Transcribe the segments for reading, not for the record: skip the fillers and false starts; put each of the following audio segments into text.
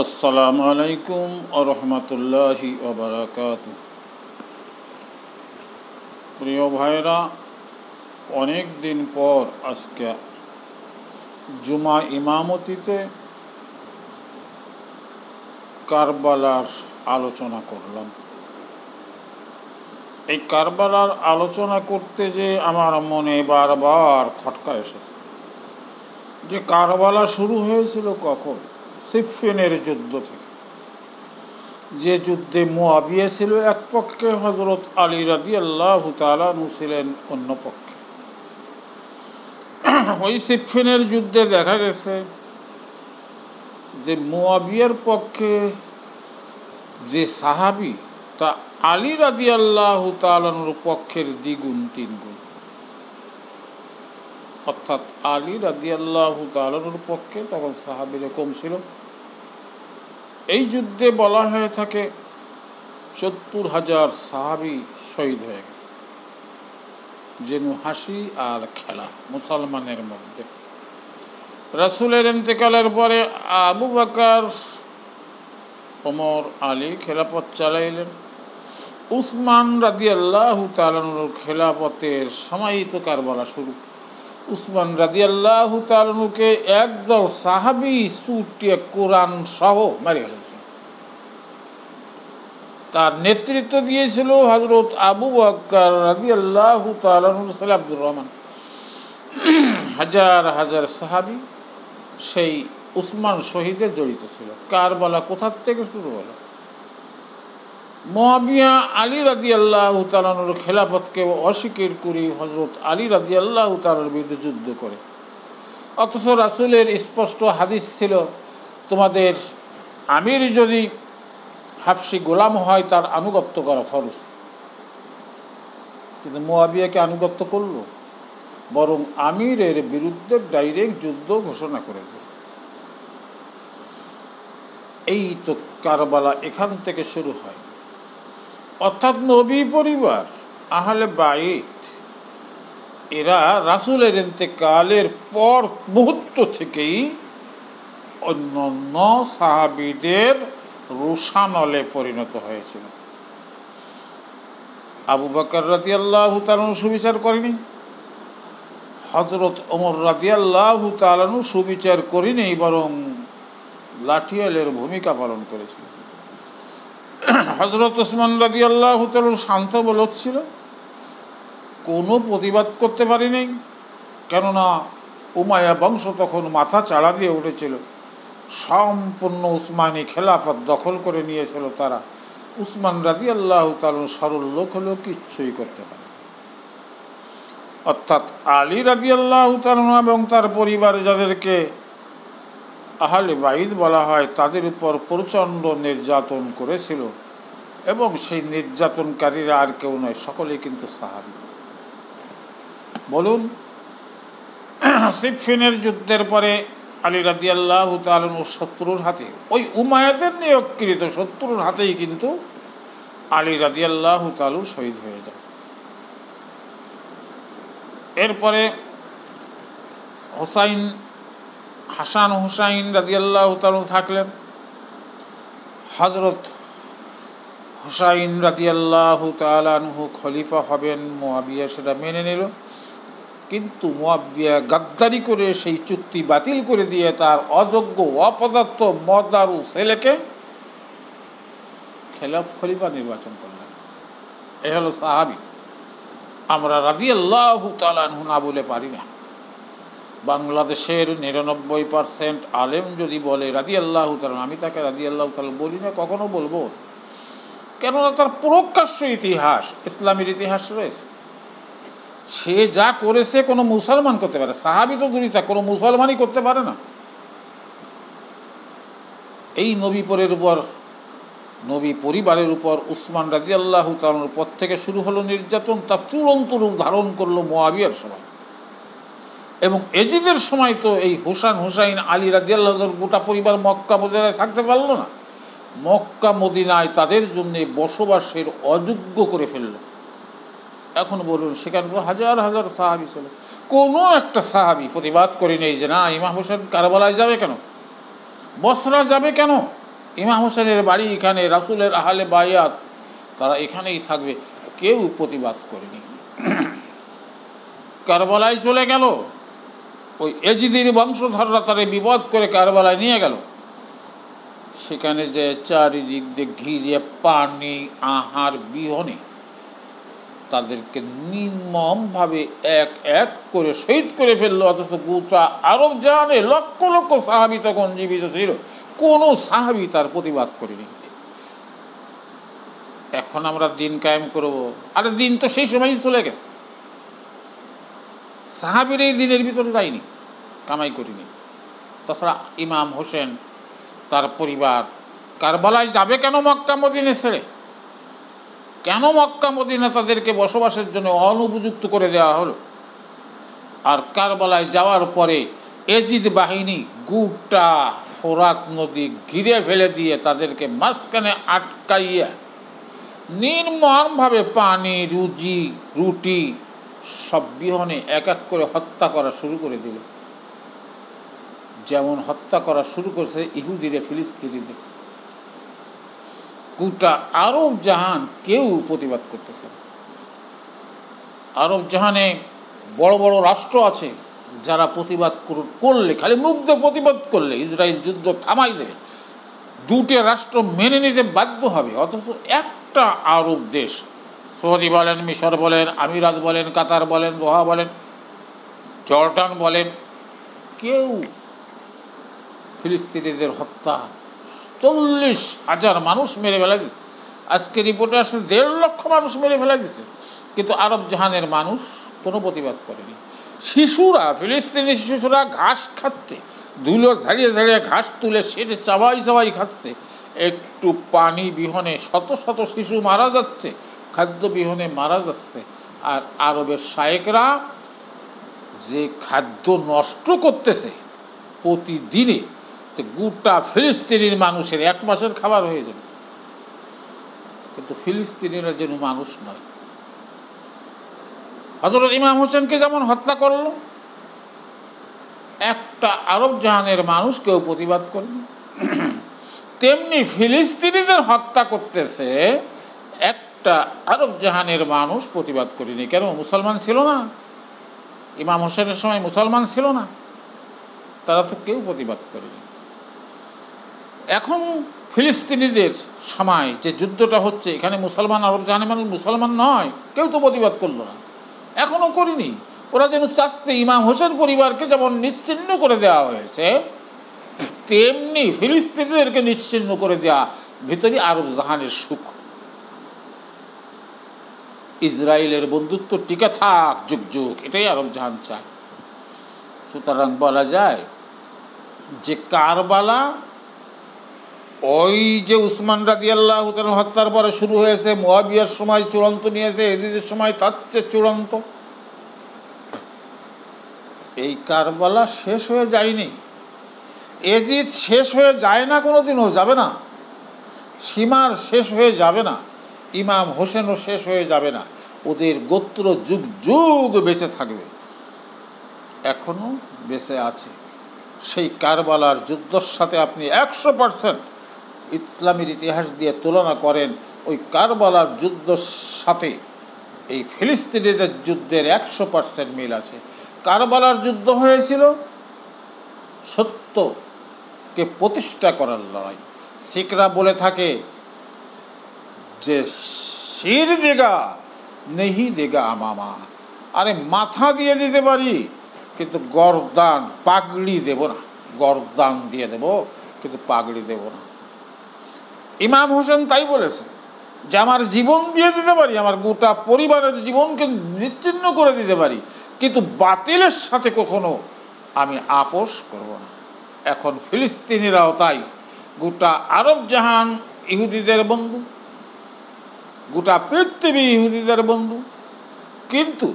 আসসালামু আলাইকুম ওয়া রাহমাতুল্লাহি ওয়া বারাকাতুহু। প্রিয় ভাইরা, অনেক দিন পর আজকে জুমা ইমামতিতে কারবালার আলোচনা করলাম। এই কারবালার আলোচনা করতে যে আমার মনে বারবার খটকা এসেছে যে কারবালা শুরু হয়েছিল কখন? সিফফিনের যুদ্ধ থেকে। যে যুদ্ধে মুআবিয়া ছিল এক পক্ষে, হযরত আলী রাদিয়াল্লাহু তাআলা আনহু ছিলেন অন্য পক্ষে। ওই সিফফিনের যুদ্ধে দেখা গেছে যে মুআবিয়ার পক্ষে যে সাহাবী, তা আলী রাদিয়াল্লাহু তাআলা আনহুর পক্ষের দ্বিগুণ তিনগুণ। অর্থাৎ আলী রাদিয়াল্লাহু তাআলা আনহুর পক্ষে তখন সাহাবীরা কম ছিল। এই যুদ্ধে বলা হয়ে থাকে 70,000 সাহাবী শহীদ হয়ে গেছে। যেন হাসি আর খেলা মুসলমানের মধ্যে। রাসূলের ইন্তেকালের পরে আবু বকর, ওমর, আলী খেলাফত চালাইলেন। উসমান রাদিয়াল্লাহু তাআলা আনহুর খেলাফতের সময়ই তো কারবালা শুরু। উসমান রাদিয়াল্লাহু তাআলা আনহুকে একদল সাহাবী ছুটিয়ে কোরআন সহ মারি ফেলেছে। তার নেতৃত্ব দিয়েছিল হযরত আবু বকর রাদিয়াল্লাহু তাআলা আনহুর ছেলে আব্দুর রহমান। হাজার হাজার সাহাবী সেই উসমান শহীদে জড়িত ছিল। কারবালা কোথা থেকে শুরু হলো? মুআবিয়া আলী রাদিয়াল্লাহু তাআলা আনহুর খেলাফতকে অস্বীকার করে হযরত আলী রাদিয়াল্লাহু তাআলার বিরুদ্ধে যুদ্ধ করে। অথচ রাসূলের স্পষ্ট হাদিস ছিল, তোমাদের আমির যদি হাফসি গোলাম হয় তার আনুগত্য করা ফরজ। কিন্তু মুআবিয়াকে আনুগত্য করলো, বরং আমিরের বিরুদ্ধে ডাইরেক্ট যুদ্ধ ঘোষণা করে দিল। এই তো কারবালা এখান থেকে শুরু হয়। অর্থাৎ নবী পরিবার, আহলে বাইত, এরা রাসূলের ইন্তেকালের পর মুহূর্ত থেকেই অন্যান্য সাহাবীদের রোষানলে পরিণত হয়েছিল। আবু বকর রাদিয়াল্লাহু তাআলা সুবিচার করেনি, হযরত ওমর রাদিয়াল্লাহু তাআলা সুবিচার করেনি, বরং লাঠিয়ালের ভূমিকা পালন করেছিল। হযরত ওসমান রাদিয়াল্লাহু তাআলা শান্ত বলক ছিল, কোনো প্রতিবাদ করতে পারেনি। কেননা উমাইয়া বংশ তখন মাথা চাড়া দিয়ে উঠেছিল, সম্পূর্ণ উসমানী খেলাফত দখল করে নিয়েছিল তারা। উসমান রাদিয়াল্লাহু তাআলা সরল লোক হলেও কিচ্ছুই করতে পারে। অর্থাৎ আলী রাদিয়াল্লাহু তাআলা এবং তার পরিবার, যাদেরকে আহলে বাইত বলা হয়, তাদের উপর প্রচণ্ড নির্যাতন করেছিল। এবং সেই নির্যাতনকারীরা আর কেউ নয়, সকলেই কিন্তু সাহাবী। বলুন, সিফফিনের যুদ্ধের পরে আলী রাদিয়াল্লাহু তাআলা শত্রুর হাতে, ওই উমাইয়াদের নিয়োগকৃত শত্রুর হাতেই কিন্তু আলী রাদিয়াল্লাহু তাআলা শহীদ হয়ে যায়। এরপরে হাসান হুসাইন রাদিয়াল্লাহু তাআলা থাকলেন। হযরত হুসাইন রাদিয়াল্লাহু তাআলা আনহু খলিফা হবেন, মুআবিয়া সেটা মেনে নিল। কিন্তু মুআবিয়া গাদ্দারি করে সেই চুক্তি বাতিল করে দিয়ে তার অযোগ্য অপদার্থ মর্দারু ছেলেকে খলিফা নির্বাচন করলেন। এ হলো সাহাবী। আমরা রাদিয়াল্লাহু তাআলা আনহু না বলে পারি না। বাংলাদেশের 99% আলেম যদি বলে রাদিয়াল্লাহু তাআলা, আমি তাকে রাদিয়াল্লাহু তাআলা বলি না, কখনো বলবো। কেননা তার প্রকাশ্য ইতিহাস, ইসলামের ইতিহাস রয়েছে। সে যা করেছে কোনো মুসলমান করতে পারে, সাহাবী তো দূরই থাক, কোনো মুসলমানই করতে পারে না। এই নবী পরিবারের উপর উসমান রাদিয়াল্লাহু তাআলার পর থেকে শুরু হলো নির্যাতন। তার চূড়ান্ত রূপ ধারণ করলো মুআবিয়ার সময়। এবং এজিদের সময় তো এই হুসাইন আলী রাদিয়াল্লাহু তাআলার গোটা পরিবার মক্কা মদিনায় থাকতে পারলো না। মক্কা মদিনায় তাদের জন্য বসবাসের অযোগ্য করে ফেলল। এখন বলুন, সেখানে তো হাজার হাজার সাহাবী ছিল, কোনো একটা সাহাবী প্রতিবাদ করে নেই যে না, ইমাম হোসেন কারবালায় যাবে কেন, বসরা যাবে কেন, ইমাম হোসেনের বাড়ি এখানে, রাসূলের আহলে বায়াত তারা এখানেই থাকবে, কেউ প্রতিবাদ করেনি। কারবালায় চলে গেল, ওই এজিদের বংশধররা তারা বিবাদ করে কারবালায় নিয়ে গেল। সেখানে যে চারিদিক দিয়ে ঘিরে পানি আহার বিহনে তাদেরকে নির্মমভাবে এক এক করে শহীদ করে ফেললো। অথচ গোটা আরব জাহানে লক্ষ লক্ষ সাহাবী তখন জীবিত ছিল, কোনো সাহাবী তার প্রতিবাদ করেনি। এখন আমরা দিন কায়েম করব, আরে দিন তো সেই সময়ই চলে গেছে। সাহাবীর এই দিনের ভিতরে যায়নি, কামাই করিনি। তাছাড়া ইমাম হোসেন তার পরিবার কারবালায় যাবে কেন মক্কা মদিনা ছেড়ে? কেন মক্কা মদিনা তাদেরকে বসবাসের জন্য অনুপযুক্ত করে দেওয়া হলো? আর কারবালায় যাওয়ার পরে এজিদ বাহিনী গোটা ফোরাত নদী ঘিরে ফেলে দিয়ে তাদেরকে মাঝখানে আটকাইয়া নির্মমভাবে পানি রুটি সব বিহনে এক এক করে হত্যা করা শুরু করে দিল। যেমন হত্যা করা শুরু করছে ইহুদিরা ফিলিস্তিনিদের। গোটা আরব জাহান কেউ প্রতিবাদ করতেছে না। আরব জাহানে বড় বড় রাষ্ট্র আছে যারা প্রতিবাদ করলে, খালি মুখ দিয়ে প্রতিবাদ করলে ইসরায়েল যুদ্ধ থামাই দেবে, দুটো রাষ্ট্র মেনে নিতে বাধ্য হবে। অথচ একটা আরব দেশ, সৌদি বলেন, মিশর বলেন, আমিরাত বলেন, কাতার বলেন, দোহা বলেন, জর্ডান বলেন, কেউ ফিলিস্তিনিদের হত্যা 40,000 মানুষ মেরে ফেলা দিছে। আজকে রিপোর্টে আসছে 1.5 লক্ষ মানুষ মেরে ফেলা দিছে, কিন্তু আরব জাহানের মানুষ কোনো প্রতিবাদ করেনি। শিশুরা, ফিলিস্তিনি শিশুরা ঘাস খাচ্ছে, ধুলো ঝাড়িয়ে ঝাড়িয়ে ঘাস তুলে সেটা চাবাই খাচ্ছে। একটু পানি বিহনে শত শত শিশু মারা যাচ্ছে, খাদ্য বিহনে মারা যাচ্ছে। আর আরবের শায়েকরা যে খাদ্য নষ্ট করতেছে প্রতিদিনে, গোটা ফিলিস্তিনির মানুষের 1 মাসের খাবার হয়ে যাবে। কিন্তু ফিলিস্তিনিরা যেন মানুষ নয়। হযরত ইমাম হোসেনকে যেমন হত্যা করলো, একটা আরব জাহানের মানুষ কেউ প্রতিবাদ করলো, তেমনি ফিলিস্তিনিদের হত্যা করতেছে একটা আরব জাহানের মানুষ প্রতিবাদ করেনি। কেন? মুসলমান ছিল না। ইমাম হোসেনের সময় মুসলমান ছিল না, তারা তো কেউ প্রতিবাদ করেনি। এখন ফিলিস্তিনিদের সময় যে যুদ্ধটা হচ্ছে, এখানে মুসলমান, আরব জাহানের মানুষ মুসলমান নয়, কেউ তো প্রতিবাদ করলো না, এখনো করিনি। ওরা যেন চাচ্ছে ইমাম হোসেন পরিবারকে যেমন নিশ্চিহ্ন করে দেওয়া হয়েছে, তেমনি ফিলিস্তিনিদেরকে নিশ্চিহ্ন করে দেওয়া, ভিতরে আরব জাহানের সুখ। ইসরায়েলের বন্ধুত্ব টিকে থাক যুগ যুগ, এটাই আরব জাহান চায়। সুতরাং বলা যায় যে কারবালা ওই যে উসমান রাদিয়াল্লাহু তাআলা হত্যার পরে শুরু হয়েছে, মুয়াবিয়ার সময় চূড়ান্ত নিয়েছে, এজিদের সময় থাকছে চূড়ান্ত। এই কারবালা শেষ হয়ে যায়নি। এজিদ শেষ হয়ে যায় না, কোনোদিনও যাবে না। সীমার শেষ হয়ে যাবে না, ইমাম হোসেনও শেষ হয়ে যাবে না। ওদের গোত্র যুগ যুগ বেঁচে থাকবে, এখনো বেঁচে আছে। সেই কারবালার যুদ্ধের সাথে আপনি 100% ইসলামের ইতিহাস দিয়ে তুলনা করেন, ওই কারবালার যুদ্ধের সাথে এই ফিলিস্তিনিদের যুদ্ধের 100% মিল আছে। কারবালার যুদ্ধ হয়েছিল সত্যকে প্রতিষ্ঠা করার লড়াই। শিখরা বলে থাকে যে শির দেগা নেহি দেগা আমামা, আরে মাথা দিয়ে দিতে পারি কিন্তু গর্দান, পাগড়ি দেব না। গর্দান দিয়ে দেব কিন্তু পাগড়ি দেব না। ইমাম হোসেন তাই বলেছে যে আমার জীবন দিয়ে দিতে পারি, আমার গোটা পরিবারের জীবনকে নিশ্চিহ্ন করে দিতে পারি, কিন্তু বাতিলের সাথে কখনো আমি আপোষ করব না। এখন ফিলিস্তিনিরাও তাই। গোটা আরব জাহান ইহুদিদের বন্ধু, গোটা পৃথিবী ইহুদিদের বন্ধু, কিন্তু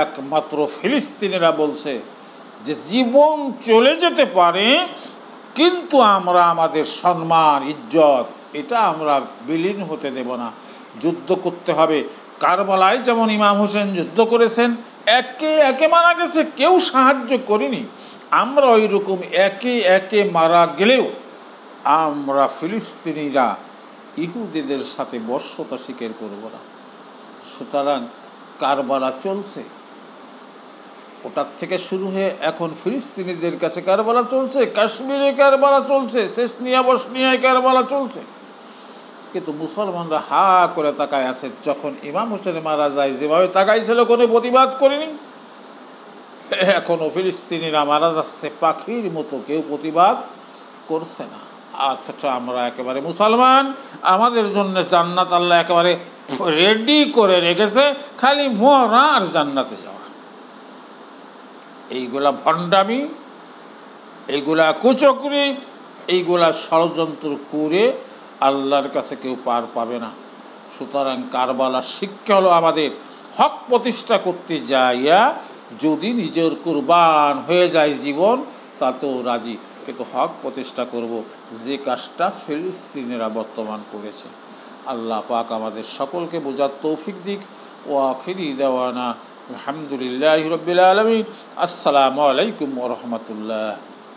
একমাত্র ফিলিস্তিনিরা বলছে যে জীবন চলে যেতে পারে, কিন্তু আমরা আমাদের সম্মান, ইজ্জত, এটা আমরা বিলীন হতে দেব না। যুদ্ধ করতে হবে। কারবালায় যেমন ইমাম হোসেন যুদ্ধ করেছেন, একে একে মারা গেছে, কেউ সাহায্য করেনি। আমরা ওই রকম একে একে মারা গেলেও আমরা ফিলিস্তিনিরা ইহুদিদের সাথে বর্ষতা স্বীকার করব না। সুতরাং কারবালা চলছে, ওটার থেকে শুরু হয়ে এখন ফিলিস্তিনিদের কাছে কারবালা চলছে, কাশ্মীরে কারবালা চলছে, চেচনিয়া বসনিয়ায় কারবালা চলছে। কিন্তু মুসলমানরা হা করে তাকায় আছে। যখন ইমাম হোসেন মারা যায় যেভাবে তাকাইছিল, কোনো প্রতিবাদ করেনি। এখনো ফিলিস্তিনিরা মারা যাচ্ছে পাখির মতো, কেউ প্রতিবাদ করছে না। অথচ আমরা একেবারে মুসলমান, আমাদের জন্য জান্নাত আল্লাহ একেবারে রেডি করে রেখেছে, খালি মরা আর জান্নাতে যাওয়া। এইগুলা ভণ্ডামি, এইগুলা কুচক্রি, এইগুলা ষড়যন্ত্র করে আল্লাহর কাছে কেউ পার পাবে না। সুতরাং কারবালার শিক্ষা হলো আমাদের হক প্রতিষ্ঠা করতে যাইয়া যদি নিজের কুরবান হয়ে যায় জীবন, তাতেও রাজি, কিন্তু হক প্রতিষ্ঠা করব, যে কাজটা ফিলিস্তিনিরা বর্তমান করেছে। আল্লাহ পাক আমাদের সকলকে বোঝার তৌফিক দিক। ও আখিরি দাওয়ানা আলহামদুলিল্লাহি রাব্বিল আলামিন। আসসালামু আলাইকুম ওয়া রাহমাতুল্লাহ।